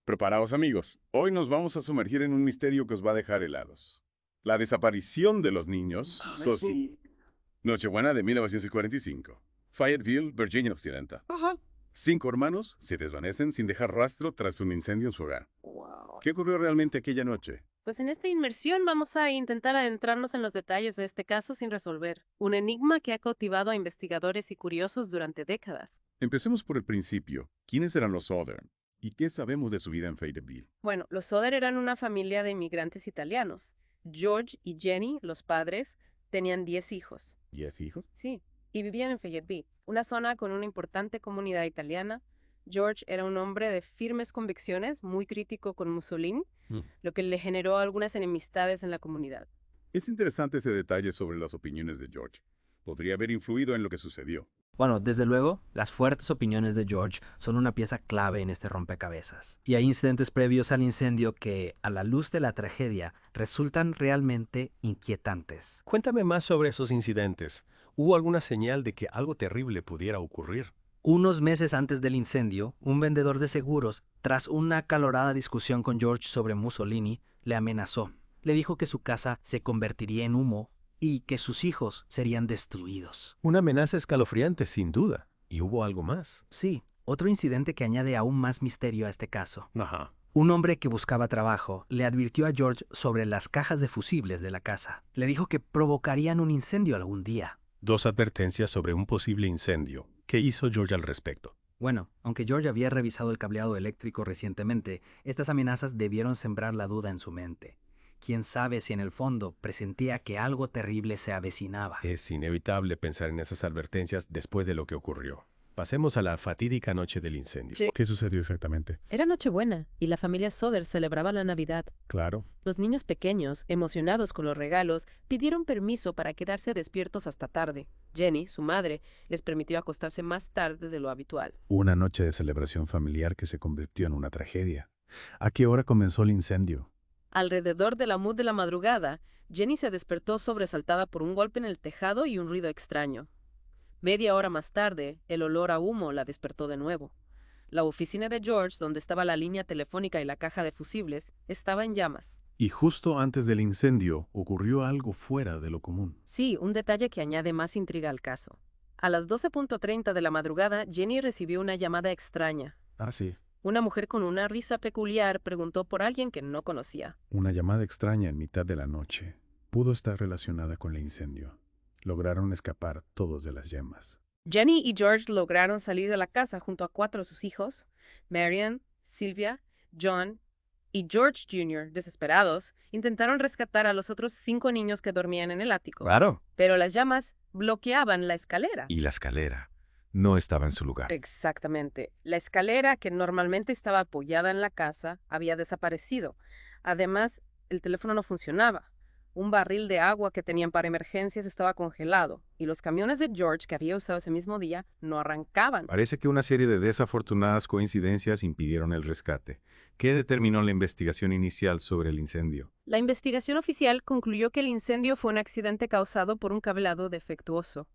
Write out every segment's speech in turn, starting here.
Preparaos, amigos. Hoy nos vamos a sumergir en un misterio que os va a dejar helados. La desaparición de los niños. Nochebuena de 1945. Fayetteville, Virginia Occidental. Ajá. 5 hermanos se desvanecen sin dejar rastro tras un incendio en su hogar. Wow. ¿Qué ocurrió realmente aquella noche? Pues en esta inmersión vamos a intentar adentrarnos en los detalles de este caso sin resolver. Un enigma que ha cautivado a investigadores y curiosos durante décadas. Empecemos por el principio. ¿Quiénes eran los Southern? ¿Y qué sabemos de su vida en Fayetteville? Bueno, los Soder eran una familia de inmigrantes italianos. George y Jenny, los padres, tenían 10 hijos. ¿10 hijos? Sí, y vivían en Fayetteville, una zona con una importante comunidad italiana. George era un hombre de firmes convicciones, muy crítico con Mussolini, lo que le generó algunas enemistades en la comunidad. Es interesante ese detalle sobre las opiniones de George. Podría haber influido en lo que sucedió. Bueno, desde luego, las fuertes opiniones de George son una pieza clave en este rompecabezas. Y hay incidentes previos al incendio que, a la luz de la tragedia, resultan realmente inquietantes. Cuéntame más sobre esos incidentes. ¿Hubo alguna señal de que algo terrible pudiera ocurrir? Unos meses antes del incendio, un vendedor de seguros, tras una acalorada discusión con George sobre Mussolini, le amenazó. Le dijo que su casa se convertiría en humo y que sus hijos serían destruidos. Una amenaza escalofriante, sin duda. ¿Y hubo algo más? Sí, otro incidente que añade aún más misterio a este caso. Ajá. Un hombre que buscaba trabajo le advirtió a George sobre las cajas de fusibles de la casa. Le dijo que provocarían un incendio algún día. 2 advertencias sobre un posible incendio. ¿Qué hizo George al respecto? Bueno, aunque George había revisado el cableado eléctrico recientemente, estas amenazas debieron sembrar la duda en su mente. Quién sabe si en el fondo presentía que algo terrible se avecinaba. Es inevitable pensar en esas advertencias después de lo que ocurrió. Pasemos a la fatídica noche del incendio. Sí. ¿Qué sucedió exactamente? Era Nochebuena y la familia Soder celebraba la Navidad. Claro. Los niños pequeños, emocionados con los regalos, pidieron permiso para quedarse despiertos hasta tarde. Jenny, su madre, les permitió acostarse más tarde de lo habitual. Una noche de celebración familiar que se convirtió en una tragedia. ¿A qué hora comenzó el incendio? Alrededor de la luz de la madrugada, Jenny se despertó sobresaltada por un golpe en el tejado y un ruido extraño. Media hora más tarde, el olor a humo la despertó de nuevo. La oficina de George, donde estaba la línea telefónica y la caja de fusibles, estaba en llamas. Y justo antes del incendio ocurrió algo fuera de lo común. Sí, un detalle que añade más intriga al caso. A las 12:30 de la madrugada, Jenny recibió una llamada extraña. Ah, sí. Una mujer con una risa peculiar preguntó por alguien que no conocía. Una llamada extraña en mitad de la noche. Pudo estar relacionada con el incendio. Lograron escapar todos de las llamas. Jenny y George lograron salir de la casa junto a 4 de sus hijos, Marian, Sylvia, John y George Jr., desesperados, intentaron rescatar a los otros 5 niños que dormían en el ático. Claro. Pero las llamas bloqueaban la escalera. Y la escalera no estaba en su lugar. Exactamente. La escalera, que normalmente estaba apoyada en la casa, había desaparecido. Además, el teléfono no funcionaba. Un barril de agua que tenían para emergencias estaba congelado, y los camiones de George que había usado ese mismo día no arrancaban. Parece que una serie de desafortunadas coincidencias impidieron el rescate. ¿Qué determinó la investigación inicial sobre el incendio? La investigación oficial concluyó que el incendio fue un accidente causado por un cableado defectuoso.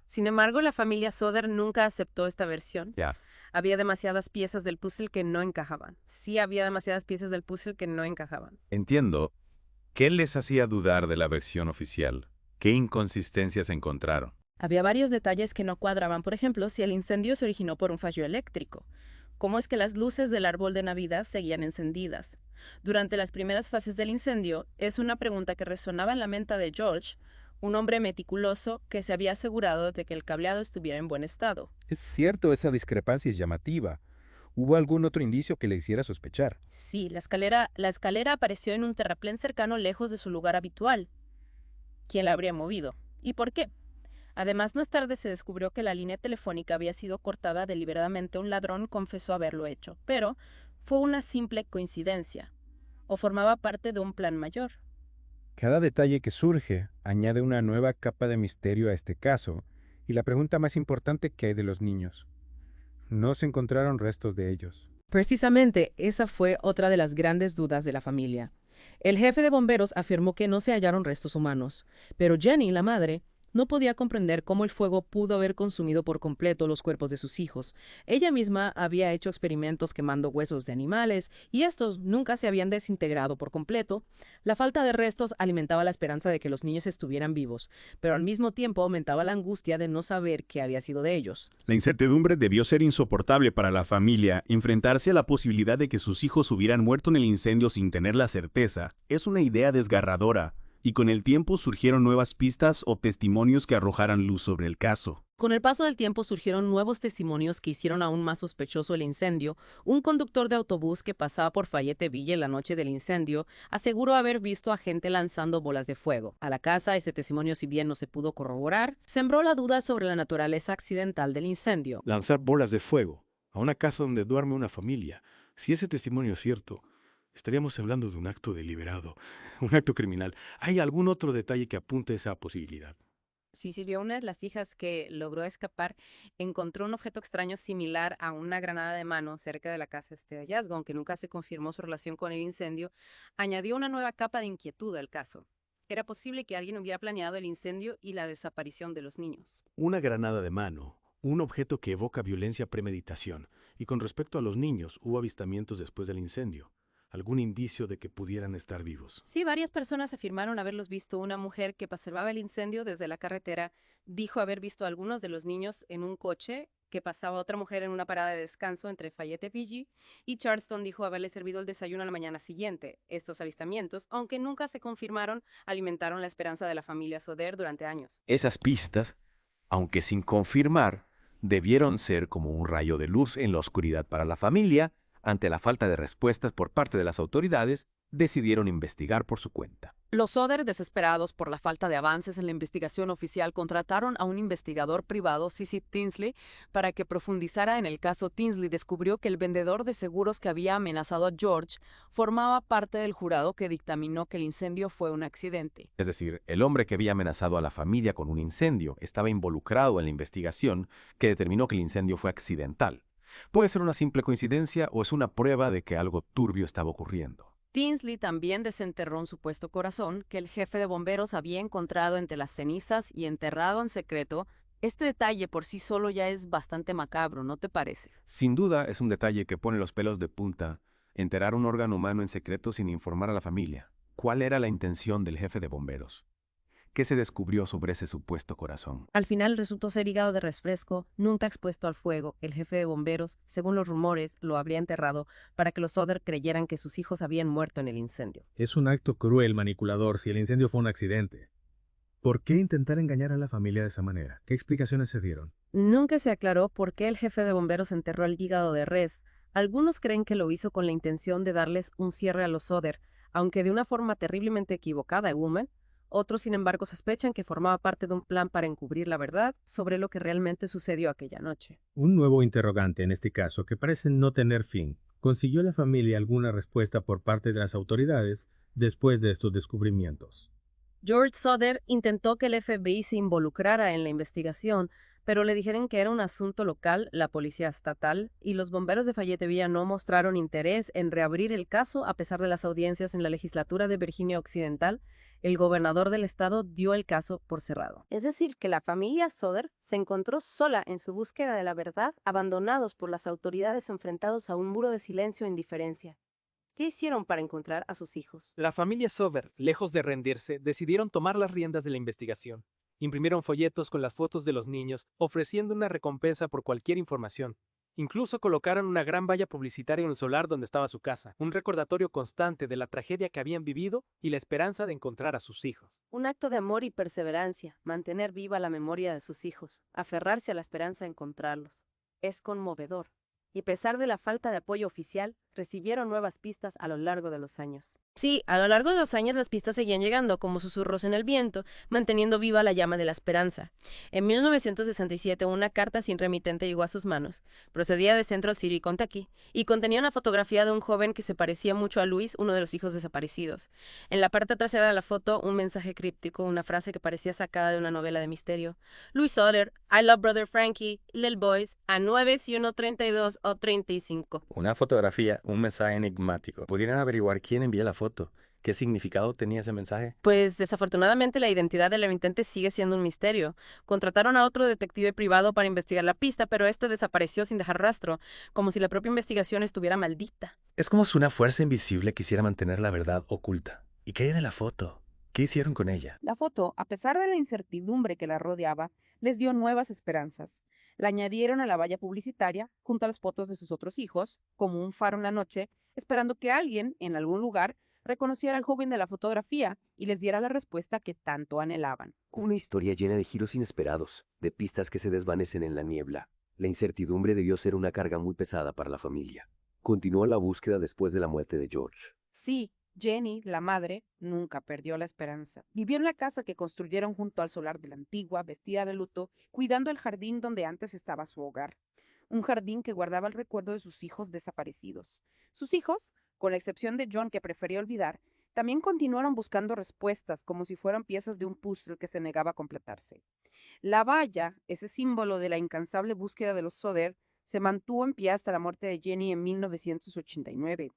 Sin embargo, la familia Soder nunca aceptó esta versión. Ya. Había demasiadas piezas del puzzle que no encajaban. Sí, había demasiadas piezas del puzzle que no encajaban. Entiendo. ¿Qué les hacía dudar de la versión oficial? ¿Qué inconsistencias encontraron? Había varios detalles que no cuadraban. Por ejemplo, si el incendio se originó por un fallo eléctrico. ¿Cómo es que las luces del árbol de Navidad seguían encendidas? Durante las primeras fases del incendio, es una pregunta que resonaba en la mente de George, un hombre meticuloso que se había asegurado de que el cableado estuviera en buen estado. Es cierto, esa discrepancia es llamativa. ¿Hubo algún otro indicio que le hiciera sospechar? Sí, la escalera apareció en un terraplén cercano lejos de su lugar habitual. ¿Quién la habría movido? ¿Y por qué? Además, más tarde se descubrió que la línea telefónica había sido cortada deliberadamente. Un ladrón confesó haberlo hecho, pero fue una simple coincidencia, o formaba parte de un plan mayor. Cada detalle que surge añade una nueva capa de misterio a este caso, y la pregunta más importante que hay de los niños. No se encontraron restos de ellos. Precisamente esa fue otra de las grandes dudas de la familia. El jefe de bomberos afirmó que no se hallaron restos humanos, pero Jenny, la madre, No podía comprender cómo el fuego pudo haber consumido por completo los cuerpos de sus hijos. Ella misma había hecho experimentos quemando huesos de animales y estos nunca se habían desintegrado por completo. La falta de restos alimentaba la esperanza de que los niños estuvieran vivos, pero al mismo tiempo aumentaba la angustia de no saber qué había sido de ellos. La incertidumbre debió ser insoportable para la familia. Enfrentarse a la posibilidad de que sus hijos hubieran muerto en el incendio sin tener la certeza es una idea desgarradora, y con el tiempo surgieron nuevas pistas o testimonios que arrojaran luz sobre el caso. Con el paso del tiempo surgieron nuevos testimonios que hicieron aún más sospechoso el incendio. Un conductor de autobús que pasaba por Fayetteville la noche del incendio aseguró haber visto a gente lanzando bolas de fuego a la casa. Este testimonio, si bien no se pudo corroborar, sembró la duda sobre la naturaleza accidental del incendio. Lanzar bolas de fuego a una casa donde duerme una familia. Si ese testimonio es cierto, estaríamos hablando de un acto deliberado, un acto criminal. ¿Hay algún otro detalle que apunte a esa posibilidad? Sí, Silvia, una de las hijas que logró escapar encontró un objeto extraño similar a una granada de mano cerca de la casa de hallazgo, aunque nunca se confirmó su relación con el incendio, añadió una nueva capa de inquietud al caso. Era posible que alguien hubiera planeado el incendio y la desaparición de los niños. Una granada de mano, un objeto que evoca violencia premeditación. Y con respecto a los niños, hubo avistamientos después del incendio. Algún indicio de que pudieran estar vivos. Sí, varias personas afirmaron haberlos visto. Una mujer que observaba el incendio desde la carretera dijo haber visto a algunos de los niños en un coche que pasaba otra mujer en una parada de descanso entre Fayetteville y Charleston. Dijo haberle servido el desayuno a la mañana siguiente. Estos avistamientos, aunque nunca se confirmaron, alimentaron la esperanza de la familia Sodder durante años. Esas pistas, aunque sin confirmar, debieron ser como un rayo de luz en la oscuridad para la familia. Ante la falta de respuestas por parte de las autoridades, decidieron investigar por su cuenta. Los Sodder, desesperados por la falta de avances en la investigación oficial, contrataron a un investigador privado, C.C. Tinsley, para que profundizara en el caso. Tinsley descubrió que el vendedor de seguros que había amenazado a George formaba parte del jurado que dictaminó que el incendio fue un accidente. Es decir, el hombre que había amenazado a la familia con un incendio estaba involucrado en la investigación que determinó que el incendio fue accidental. Puede ser una simple coincidencia o es una prueba de que algo turbio estaba ocurriendo. Tinsley también desenterró un supuesto corazón que el jefe de bomberos había encontrado entre las cenizas y enterrado en secreto. Este detalle por sí solo ya es bastante macabro, ¿no te parece? Sin duda es un detalle que pone los pelos de punta. Enterrar un órgano humano en secreto sin informar a la familia. ¿Cuál era la intención del jefe de bomberos? ¿Qué se descubrió sobre ese supuesto corazón? Al final resultó ser hígado de refresco, nunca expuesto al fuego. El jefe de bomberos, según los rumores, lo habría enterrado para que los Sodder creyeran que sus hijos habían muerto en el incendio. Es un acto cruel, manipulador, si el incendio fue un accidente. ¿Por qué intentar engañar a la familia de esa manera? ¿Qué explicaciones se dieron? Nunca se aclaró por qué el jefe de bomberos enterró el hígado de res. Algunos creen que lo hizo con la intención de darles un cierre a los Sodder, aunque de una forma terriblemente equivocada, Woman. Otros, sin embargo, sospechan que formaba parte de un plan para encubrir la verdad sobre lo que realmente sucedió aquella noche. Un nuevo interrogante en este caso que parece no tener fin. ¿Consiguió la familia alguna respuesta por parte de las autoridades después de estos descubrimientos? George Sodder intentó que el FBI se involucrara en la investigación, pero le dijeron que era un asunto local, la policía estatal, y los bomberos de Fayetteville no mostraron interés en reabrir el caso a pesar de las audiencias en la legislatura de Virginia Occidental. El gobernador del estado dio el caso por cerrado. Es decir, que la familia Sodder se encontró sola en su búsqueda de la verdad, abandonados por las autoridades, enfrentados a un muro de silencio e indiferencia. ¿Qué hicieron para encontrar a sus hijos? La familia Sodder, lejos de rendirse, decidieron tomar las riendas de la investigación. Imprimieron folletos con las fotos de los niños, ofreciendo una recompensa por cualquier información. Incluso colocaron una gran valla publicitaria en el solar donde estaba su casa, un recordatorio constante de la tragedia que habían vivido y la esperanza de encontrar a sus hijos. Un acto de amor y perseverancia, mantener viva la memoria de sus hijos, aferrarse a la esperanza de encontrarlos. Es conmovedor. Y a pesar de la falta de apoyo oficial, recibieron nuevas pistas a lo largo de los años. Sí, a lo largo de los años las pistas seguían llegando como susurros en el viento, manteniendo viva la llama de la esperanza. En 1967, una carta sin remitente llegó a sus manos. Procedía de Central City, Kentucky, y contenía una fotografía de un joven que se parecía mucho a Luis, uno de los hijos desaparecidos. En la parte trasera de la foto, un mensaje críptico, una frase que parecía sacada de una novela de misterio. Louis Sodder, I love brother Frankie, little boys, a 9, 1, 32 o 35. Una fotografía, un mensaje enigmático. ¿Pudieran averiguar quién envía la foto? ¿Qué significado tenía ese mensaje? Pues desafortunadamente la identidad del emitente sigue siendo un misterio. Contrataron a otro detective privado para investigar la pista, pero este desapareció sin dejar rastro, como si la propia investigación estuviera maldita. Es como si una fuerza invisible quisiera mantener la verdad oculta. ¿Y qué hay de la foto? ¿Qué hicieron con ella? La foto, a pesar de la incertidumbre que la rodeaba, les dio nuevas esperanzas. La añadieron a la valla publicitaria, junto a las fotos de sus otros hijos, como un faro en la noche, esperando que alguien, en algún lugar, reconociera al joven de la fotografía y les diera la respuesta que tanto anhelaban. Una historia llena de giros inesperados, de pistas que se desvanecen en la niebla. La incertidumbre debió ser una carga muy pesada para la familia. Continuó la búsqueda después de la muerte de George. Sí, Jenny, la madre, nunca perdió la esperanza. Vivió en la casa que construyeron junto al solar de la antigua, vestida de luto, cuidando el jardín donde antes estaba su hogar. Un jardín que guardaba el recuerdo de sus hijos desaparecidos. Sus hijos, con la excepción de John que prefirió olvidar, también continuaron buscando respuestas como si fueran piezas de un puzzle que se negaba a completarse. La valla, ese símbolo de la incansable búsqueda de los Soder, se mantuvo en pie hasta la muerte de Jenny en 1989.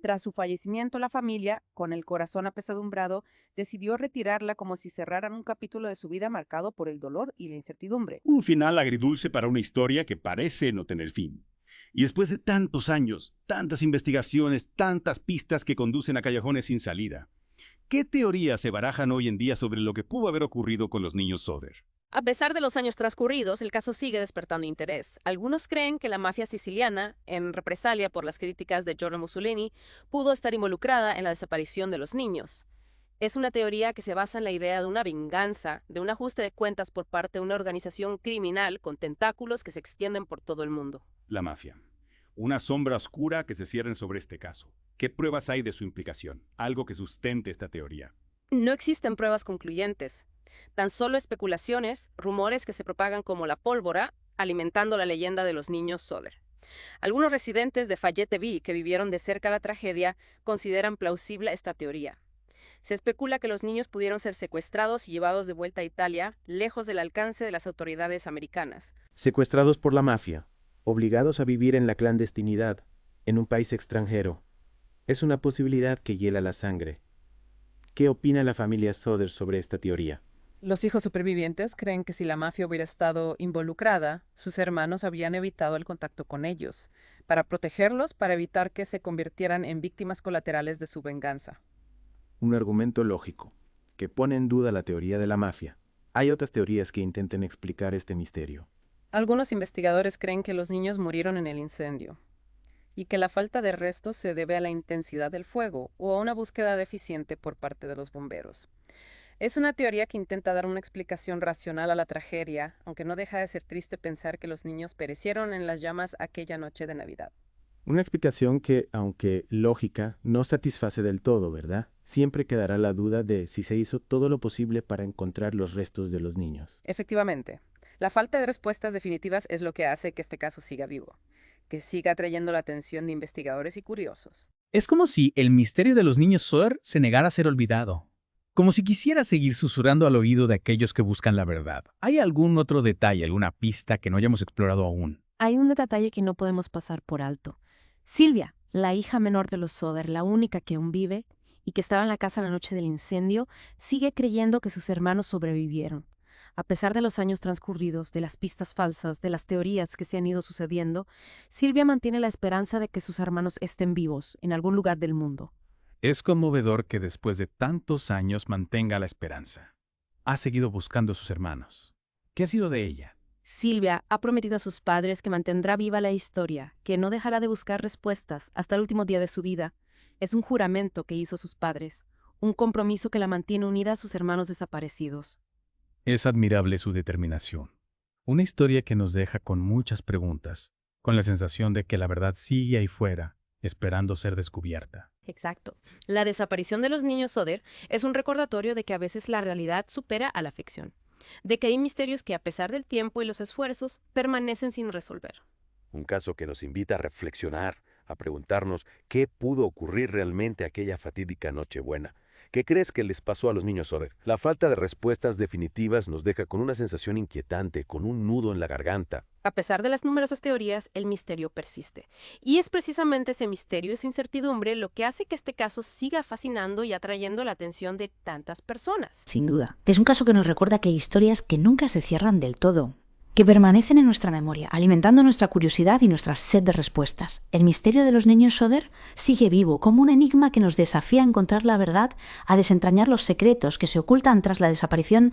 Tras su fallecimiento, la familia, con el corazón apesadumbrado, decidió retirarla como si cerraran un capítulo de su vida marcado por el dolor y la incertidumbre. Un final agridulce para una historia que parece no tener fin. Y después de tantos años, tantas investigaciones, tantas pistas que conducen a callejones sin salida, ¿qué teorías se barajan hoy en día sobre lo que pudo haber ocurrido con los niños Soder? A pesar de los años transcurridos, el caso sigue despertando interés. Algunos creen que la mafia siciliana, en represalia por las críticas de Giorgio Mussolini, pudo estar involucrada en la desaparición de los niños. Es una teoría que se basa en la idea de una venganza, de un ajuste de cuentas por parte de una organización criminal con tentáculos que se extienden por todo el mundo. La mafia. Una sombra oscura que se cierra sobre este caso. ¿Qué pruebas hay de su implicación? Algo que sustente esta teoría. No existen pruebas concluyentes. Tan solo especulaciones, rumores que se propagan como la pólvora, alimentando la leyenda de los niños Soder. Algunos residentes de Fayetteville que vivieron de cerca la tragedia consideran plausible esta teoría. Se especula que los niños pudieron ser secuestrados y llevados de vuelta a Italia, lejos del alcance de las autoridades americanas. Secuestrados por la mafia, obligados a vivir en la clandestinidad, en un país extranjero. Es una posibilidad que hiela la sangre. ¿Qué opina la familia Soder sobre esta teoría? Los hijos supervivientes creen que si la mafia hubiera estado involucrada, sus hermanos habrían evitado el contacto con ellos, para protegerlos, para evitar que se convirtieran en víctimas colaterales de su venganza. Un argumento lógico, que pone en duda la teoría de la mafia. Hay otras teorías que intenten explicar este misterio. Algunos investigadores creen que los niños murieron en el incendio y que la falta de restos se debe a la intensidad del fuego o a una búsqueda deficiente por parte de los bomberos. Es una teoría que intenta dar una explicación racional a la tragedia, aunque no deja de ser triste pensar que los niños perecieron en las llamas aquella noche de Navidad. Una explicación que, aunque lógica, no satisface del todo, ¿verdad? Siempre quedará la duda de si se hizo todo lo posible para encontrar los restos de los niños. Efectivamente, la falta de respuestas definitivas es lo que hace que este caso siga vivo, que siga atrayendo la atención de investigadores y curiosos. Es como si el misterio de los niños Soder se negara a ser olvidado. Como si quisiera seguir susurrando al oído de aquellos que buscan la verdad. ¿Hay algún otro detalle, alguna pista que no hayamos explorado aún? Hay un detalle que no podemos pasar por alto. Silvia, la hija menor de los Soder, la única que aún vive y que estaba en la casa la noche del incendio, sigue creyendo que sus hermanos sobrevivieron. A pesar de los años transcurridos, de las pistas falsas, de las teorías que se han ido sucediendo, Silvia mantiene la esperanza de que sus hermanos estén vivos en algún lugar del mundo. Es conmovedor que después de tantos años mantenga la esperanza. Ha seguido buscando a sus hermanos. ¿Qué ha sido de ella? Silvia ha prometido a sus padres que mantendrá viva la historia, que no dejará de buscar respuestas hasta el último día de su vida. Es un juramento que hizo sus padres, un compromiso que la mantiene unida a sus hermanos desaparecidos. Es admirable su determinación. Una historia que nos deja con muchas preguntas, con la sensación de que la verdad sigue ahí fuera, esperando ser descubierta. Exacto. La desaparición de los niños Soder es un recordatorio de que a veces la realidad supera a la ficción, de que hay misterios que a pesar del tiempo y los esfuerzos permanecen sin resolver. Un caso que nos invita a reflexionar, a preguntarnos qué pudo ocurrir realmente aquella fatídica Nochebuena, ¿Qué crees que les pasó a los niños Soder? La falta de respuestas definitivas nos deja con una sensación inquietante, con un nudo en la garganta. A pesar de las numerosas teorías, el misterio persiste. Y es precisamente ese misterio y su incertidumbre lo que hace que este caso siga fascinando y atrayendo la atención de tantas personas. Sin duda. Es un caso que nos recuerda que hay historias que nunca se cierran del todo, que permanecen en nuestra memoria, alimentando nuestra curiosidad y nuestra sed de respuestas. El misterio de los niños Soder sigue vivo, como un enigma que nos desafía a encontrar la verdad, a desentrañar los secretos que se ocultan tras la desaparición